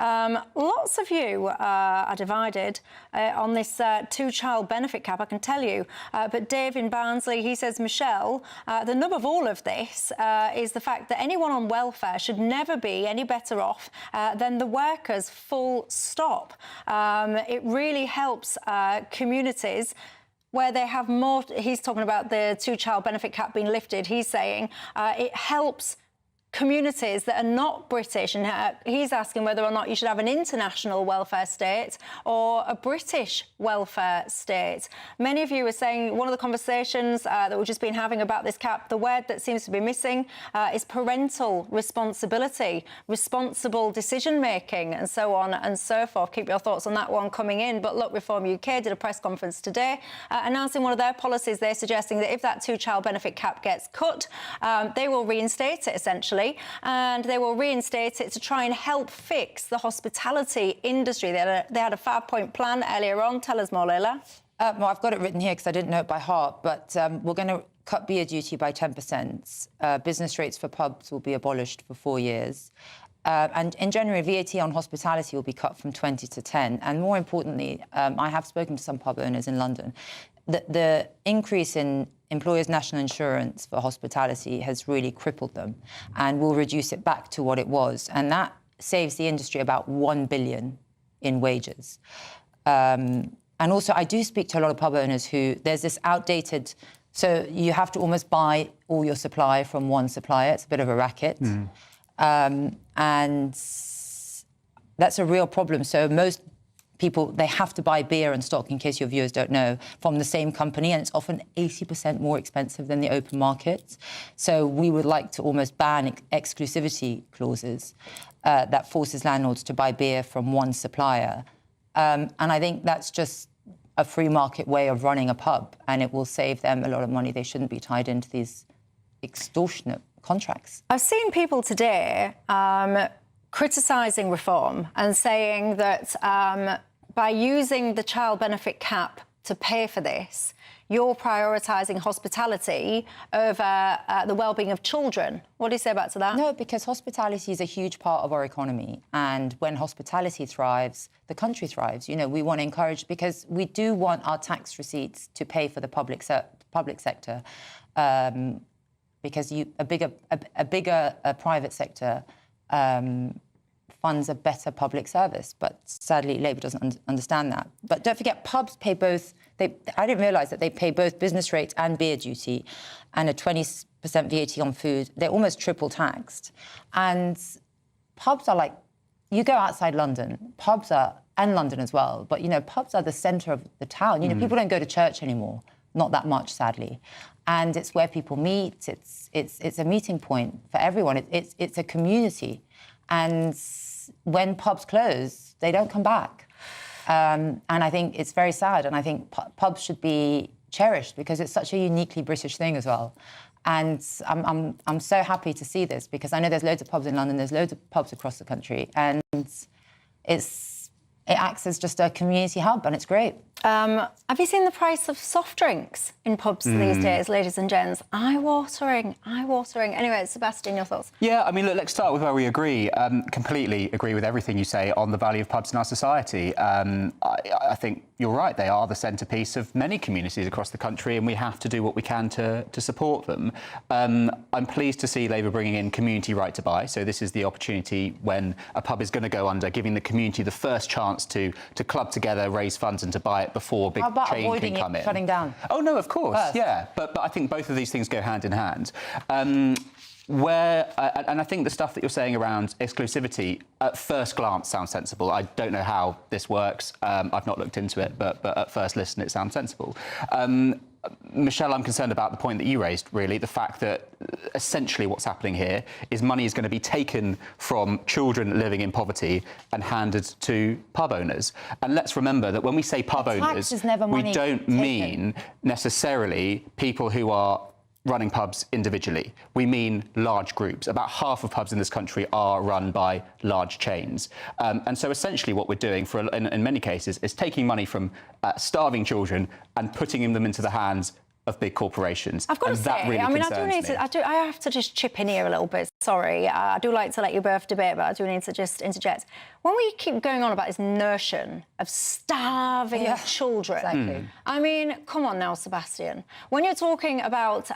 Lots of you are divided on this two-child benefit cap, I can tell you. But Dave in Barnsley, he says, Michelle, the nub of all of this is the fact that anyone on welfare should never be any better off than the workers, full stop. It really helps communities where they have more. He's talking about the two-child benefit cap being lifted. He's saying it helps communities that are not British, and he's asking whether or not you should have an international welfare state or a British welfare state. Many of you are saying one of the conversations that we've just been having about this cap, the word that seems to be missing is parental responsibility, responsible decision-making, and so on and so forth. Keep your thoughts on that one coming in. But look, Reform UK did a press conference today announcing one of their policies. They're suggesting that if that two-child benefit cap gets cut, they will reinstate it, essentially, and they will reinstate it to try and help fix the hospitality industry. They had a 5-point plan earlier on. Tell us more, Leila. Well, I've got it written here because I didn't know it by heart, but we're going to cut beer duty by 10%. Business rates for pubs will be abolished for 4 years. And in January, VAT on hospitality will be cut from 20 to 10. And more importantly, I have spoken to some pub owners in London. The increase in employers' national insurance for hospitality has really crippled them, and will reduce it back to what it was. And that saves the industry about 1 billion in wages. And also, I do speak to a lot of pub owners who there's this outdated. So you have to almost buy all your supply from one supplier. It's a bit of a racket. And that's a real problem. So most people, they have to buy beer and stock, in case your viewers don't know, from the same company, and it's often 80% more expensive than the open market. So we would like to almost ban exclusivity clauses that forces landlords to buy beer from one supplier. And I think that's just a free market way of running a pub, and it will save them a lot of money. They shouldn't be tied into these extortionate contracts. I've seen people today criticising reform and saying that by using the child benefit cap to pay for this, you're prioritising hospitality over the well-being of children. What do you say back to that? No, because hospitality is a huge part of our economy. And when hospitality thrives, the country thrives. You know, we want to encourage, because we do want our tax receipts to pay for the public sector. Because a bigger private sector funds a better public service. But sadly, Labour doesn't understand that. But don't forget, pubs pay both. I didn't realise that they pay both business rates and beer duty, and a 20% VAT on food. They're almost triple taxed. And pubs are like, you go outside London, pubs are, and London as well, but, you know, pubs are the centre of the town. You know, people don't go to church anymore. Not that much, sadly. And it's where people meet. It's a meeting point for everyone. It's a community. And when pubs close, they don't come back. And I think it's very sad. And I think pubs should be cherished, because it's such a uniquely British thing as well. And I'm so happy to see this, because I know there's loads of pubs in London, there's loads of pubs across the country, and it acts as just a community hub, and it's great. Have you seen the price of soft drinks in pubs these days, ladies and gents? Eye-watering. Anyway, Sebastian, your thoughts? Yeah, I mean, look, let's start with where we agree. Completely agree with everything you say on the value of pubs in our society. I think you're right. They are the centrepiece of many communities across the country, and we have to do what we can to support them. I'm pleased to see Labour bringing in community right to buy. So this is the opportunity when a pub is going to go under, giving the community the first chance to club together, raise funds and to buy it before big chain can come in. Shutting down? Oh, no, of course, yeah. But I think both of these things go hand in hand. And I think the stuff that you're saying around exclusivity at first glance sounds sensible. I don't know how this works. I've not looked into it, but at first listen, it sounds sensible. Michelle, I'm concerned about the point that you raised, really, the fact that essentially what's happening here is money is going to be taken from children living in poverty and handed to pub owners. And let's remember that when we say pub owners, we don't mean necessarily people who are running pubs individually. We mean large groups. About half of pubs in this country are run by large chains. And so essentially what we're doing in many cases is taking money from starving children and putting them into the hands of big corporations. I've got to and that say, really I mean, I concerns me. I have to just chip in here a little bit. Sorry, I do like to let you both debate, but I do need to just interject. When we keep going on about this notion of starving children, I mean, come on now, Sebastian. When you're talking about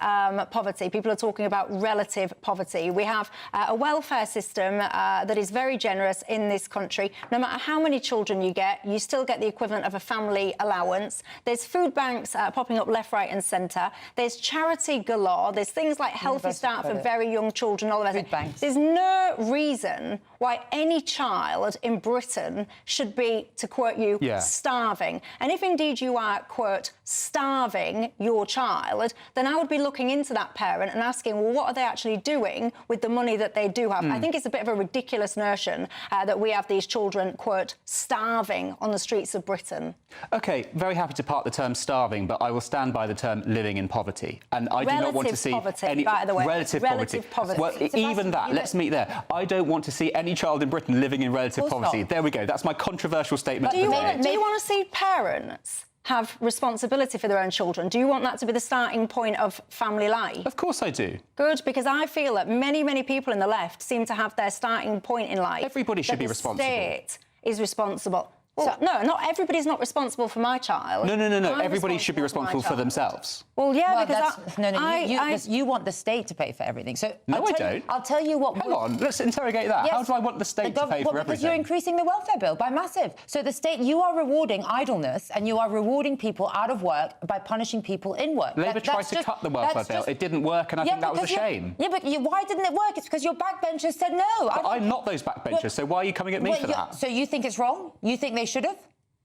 poverty, people are talking about relative poverty. We have a welfare system that is very generous in this country. No matter how many children you get, you still get the equivalent of a family allowance. There's food banks popping up left, right and centre. There's charity galore. There's things like Healthy Start for very young children, all of that. There's no reason why any child in Britain should be, to quote you, starving. And if indeed you are, quote, starving your child, then I would be looking into that parent and asking, well, what are they actually doing with the money that they do have? I think it's a bit of a ridiculous notion that we have these children, quote, starving on the streets of Britain. OK, very happy to park the term starving, but I will stand by the term living in poverty. And I do not want to see any... by the way. Relative poverty. Well, even that, let's meet there. I don't want to see any child in Britain living in relative poverty. There we go. That's my controversial statement. Do you want to see parents have responsibility for their own children? Do you want that to be the starting point of family life? Of course I do. Good, because I feel that many, many people in the left seem to have their starting point in life. Everybody should be responsible. The state is responsible. Well, no, not everybody's not responsible for my child. No. Everybody should be responsible for themselves. Well, yeah, because you want the state to pay for everything. So no, I don't. I'll tell you what. Hang on, let's interrogate that. Yes. How do I want the state to pay for everything? Because you're increasing the welfare bill by massive. So the state, you are rewarding idleness and you are rewarding people out of work by punishing people in work. Labour tried to cut the welfare bill. It didn't work, and I think that was a shame. Yeah, but why didn't it work? It's because your backbenchers said no. But I'm not those backbenchers, so why are you coming at me for that? So you think it's wrong? You think they should have?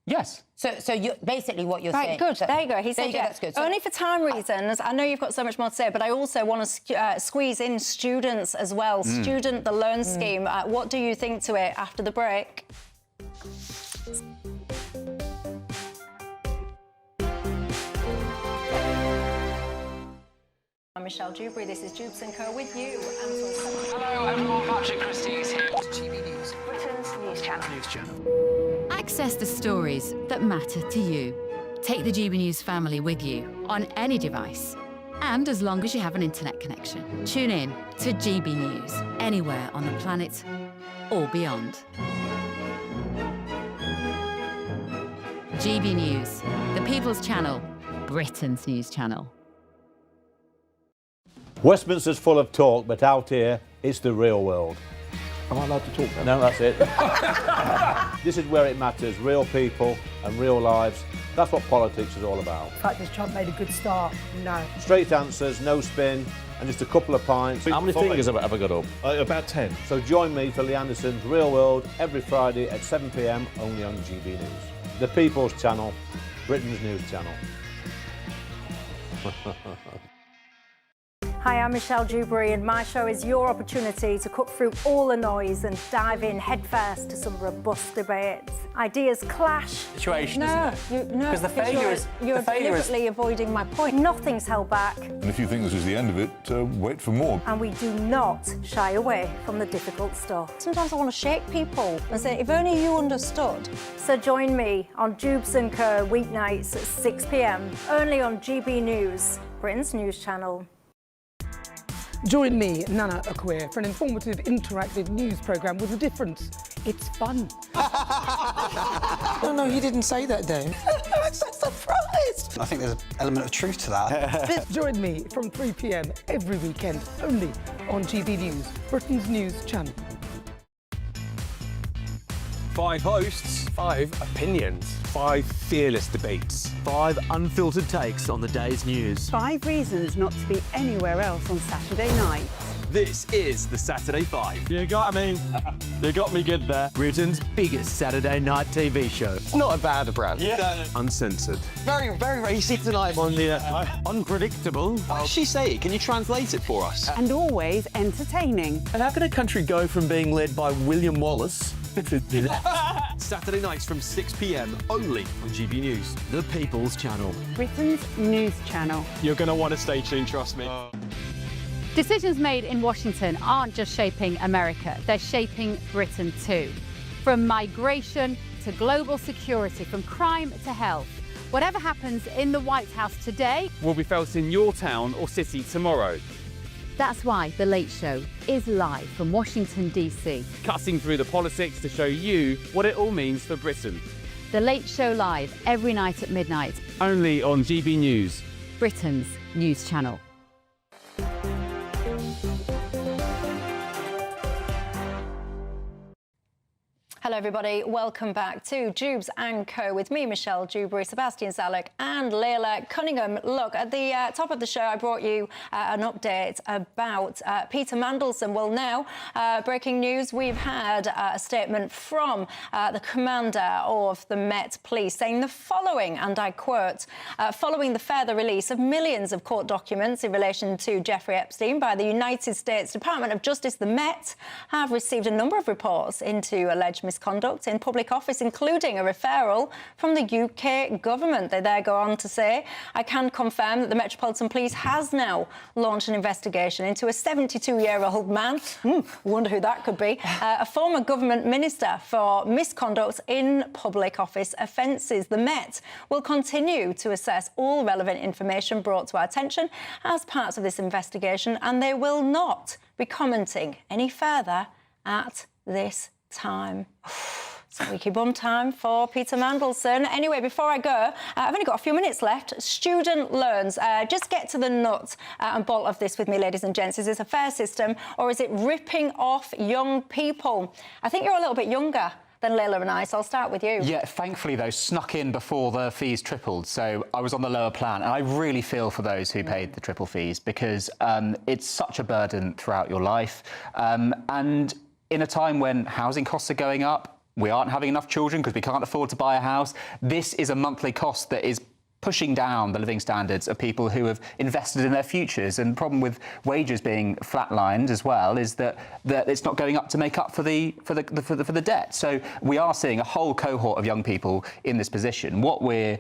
Yes. So you basically what you're saying. Good. There you go. He said that's good. So, only for time reasons. I know you've got so much more to say, but I also want to squeeze in students as well. Student, the loan scheme. What do you think to it after the break? I'm Michelle Dewberry. This is Dewbs & Co with you. Hello everyone, Patrick Christie is here. GB News, Britain's news channel. Access the stories that matter to you. Take the GB News family with you on any device. And as long as you have an internet connection, tune in to GB News anywhere on the planet or beyond. GB News, the People's Channel, Britain's news channel. Westminster's full of talk, but out here, it's the real world. Am I allowed to talk now? No, that's it. This is where it matters, real people and real lives. That's what politics is all about. The fact that Trump made a good start, no. Straight answers, no spin, and just a couple of pints. How many fingers have I ever got up? About 10. So join me for Lee Anderson's Real World every Friday at 7 p.m, only on GB News. The People's Channel, Britain's news channel. Hi, I'm Michelle Dewberry, and my show is your opportunity to cut through all the noise and dive in headfirst to some robust debates. Ideas clash. Situation, because the failure is... You're deliberately avoiding my point. Nothing's held back. And if you think this is the end of it, wait for more. And we do not shy away from the difficult stuff. Sometimes I want to shake people and say, if only you understood. So join me on Dewbs & Co weeknights at 6 p.m, only on GB News, Britain's news channel. Join me, Nana Akwe, for an informative, interactive news programme with a difference. It's fun. No, he didn't say that, Dave. I'm so surprised. I think there's an element of truth to that. Join me from 3 p.m. every weekend, only on GB News, Britain's news channel. 5 hosts, 5 opinions, 5 fearless debates, 5 unfiltered takes on the day's news. 5 reasons not to be anywhere else on Saturday night. This is the Saturday 5. You got me. You got me good there. Britain's biggest Saturday night TV show. It's not a bad brand. Yeah. Uncensored. Very, very racist tonight. On the unpredictable. What did she say? Can you translate it for us? And always entertaining. And how can a country go from being led by William Wallace Saturday nights from 6 p.m, only on GB News, the People's Channel. Britain's news channel. You're going to want to stay tuned, trust me. Decisions made in Washington aren't just shaping America, they're shaping Britain too. From migration to global security, from crime to health, Whatever happens in the White House today will be felt in your town or city tomorrow. That's why The Late Show is live from Washington, D.C. Cutting through the politics to show you what it all means for Britain. The Late Show live every night at midnight. Only on GB News, Britain's news channel. Hello, everybody. Welcome back to Dewbs & Co. with me, Michelle Dewberry, Sebastian Zalek and Layla Cunningham. Look, at the top of the show, I brought you an update about Peter Mandelson. Well, now, breaking news, we've had a statement from the commander of the Met Police saying the following, and I quote, following the further release of millions of court documents in relation to Jeffrey Epstein by the United States Department of Justice, the Met have received a number of reports into alleged misconduct in public office, including a referral from the UK government. They there go on to say, I can confirm that the Metropolitan Police has now launched an investigation into a 72-year-old man, wonder who that could be, a former government minister for misconduct in public office offences. The Met will continue to assess all relevant information brought to our attention as part of this investigation, and they will not be commenting any further at this time. Squeaky bum time for Peter Mandelson. Anyway, before I go, I've only got a few minutes left. Student loans. Just get to the nut and bolt of this with me, ladies and gents. Is this a fair system or is it ripping off young people? I think you're a little bit younger than Layla and I, so I'll start with you. Yeah, thankfully, though, snuck in before the fees tripled, so I was on the lower plan, and I really feel for those who paid the triple fees because it's such a burden throughout your life. And in a time when housing costs are going up, we aren't having enough children because we can't afford to buy a house, this is a monthly cost that is pushing down the living standards of people who have invested in their futures. And the problem with wages being flatlined as well is that it's not going up to make up for the debt. So we are seeing a whole cohort of young people in this position. What we're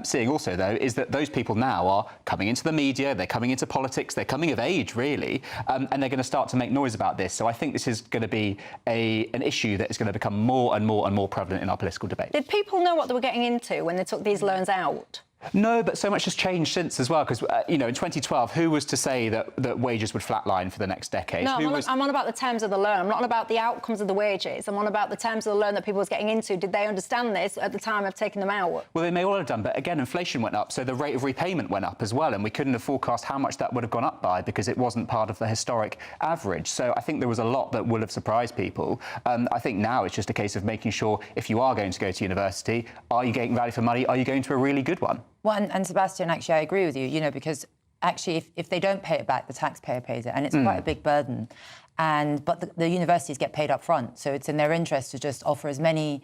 seeing also, though, is that those people now are coming into the media, they're coming into politics, they're coming of age, really, and they're going to start to make noise about this. So I think this is going to be an issue that is going to become more and more and more prevalent in our political debate. Did people know what they were getting into when they took these loans out? No, but so much has changed since as well, because, in 2012, who was to say that wages would flatline for the next decade? No, I'm on about the terms of the loan. I'm not on about the outcomes of the wages. I'm on about the terms of the loan that people was getting into. Did they understand this at the time of taking them out? Well, they may well have done, but again, inflation went up, so the rate of repayment went up as well, and we couldn't have forecast how much that would have gone up by because it wasn't part of the historic average. So I think there was a lot that will have surprised people. I think now it's just a case of making sure if you are going to go to university, are you getting value for money? Are you going to a really good one? Well, and Sebastian, actually, I agree with you, because actually if they don't pay it back, the taxpayer pays it, and it's quite a big burden. But the universities get paid up front, so it's in their interest to just offer as many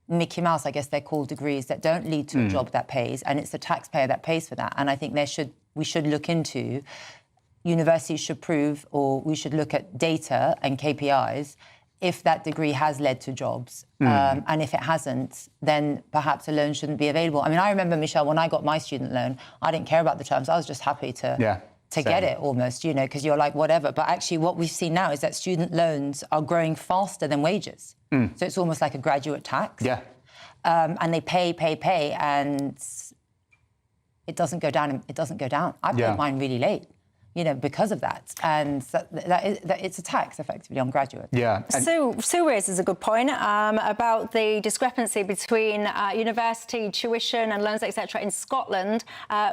Mickey Mouse, I guess they're called, degrees that don't lead to a job that pays, and it's the taxpayer that pays for that. And I think we should look into, universities should prove, or we should look at data and KPIs if that degree has led to jobs. And if it hasn't, then perhaps a loan shouldn't be available. I mean, I remember, Michelle, when I got my student loan, I didn't care about the terms. I was just happy to get it almost, because you're like, whatever. But actually what we've seen now is that student loans are growing faster than wages. So it's almost like a graduate tax. Yeah. And they pay, and it doesn't go down. It doesn't go down. I paid mine really late. Because of that. And it's a tax, effectively, on graduates. Yeah. Sue raises a good point about the discrepancy between university tuition and loans, etc., in Scotland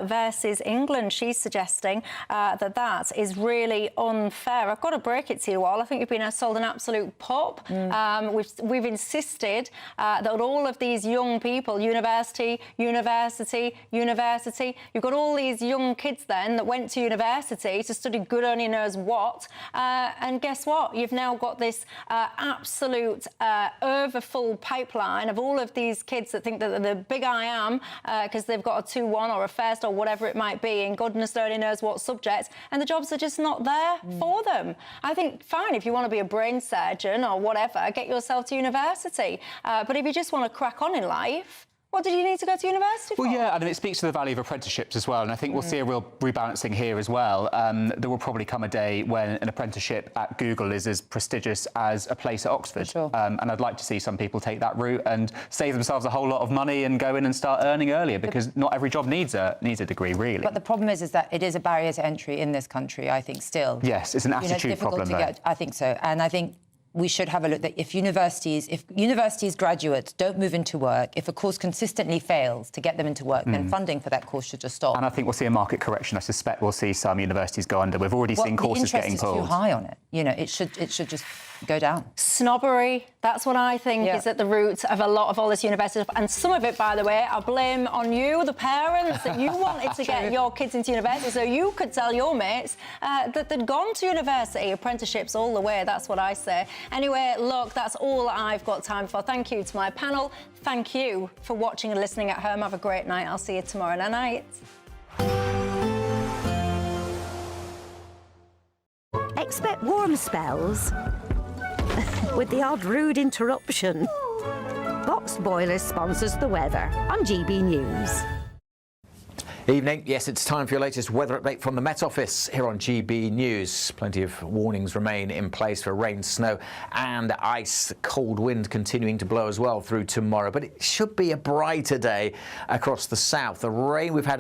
versus England. She's suggesting that is really unfair. I've got to break it to you all. I think you've been sold an absolute pop. We've insisted that all of these young people, university, you've got all these young kids then that went to university to study good only knows what, and guess what? You've now got this absolute overfull pipeline of all of these kids that think that they're the big I am because they've got a 2-1 or a first or whatever it might be in goodness only knows what subject, and the jobs are just not there for them. I think, fine, if you want to be a brain surgeon or whatever, get yourself to university. But if you just want to crack on in life, What, did you need to go to university for? Well, yeah, and it speaks to the value of apprenticeships as well, and I think we'll see a real rebalancing here as well. There will probably come a day when an apprenticeship at Google is as prestigious as a place at Oxford. Sure. And I'd like to see some people take that route and save themselves a whole lot of money and go in and start earning earlier, because not every job needs a degree, really. But the problem is that it is a barrier to entry in this country, I think, still. Yes, it's an attitude problem, though. I think so. And I think we should have a look that if universities graduates don't move into work, if a course consistently fails to get them into work, then funding for that course should just stop. And I think we'll see a market correction. I suspect we'll see some universities go under. We've already seen courses getting pulled. The interest is too high on it. You know, it should just go down. Snobbery, that's what I think is at the root of a lot of all this university stuff. And some of it, by the way, I blame on you, the parents, that you wanted to get your kids into university so you could tell your mates that they'd gone to university, apprenticeships all the way. That's what I say. Anyway, look, that's all I've got time for. Thank you to my panel. Thank you for watching and listening at home. Have a great night. I'll see you tomorrow night. Expect warm spells with the odd rude interruption. Box Boilers sponsors the weather on GB News. Evening. Yes, it's time for your latest weather update from the Met Office here on GB News. Plenty of warnings remain in place for rain, snow and ice. Cold wind continuing to blow as well through tomorrow. But it should be a brighter day across the south. The rain we've had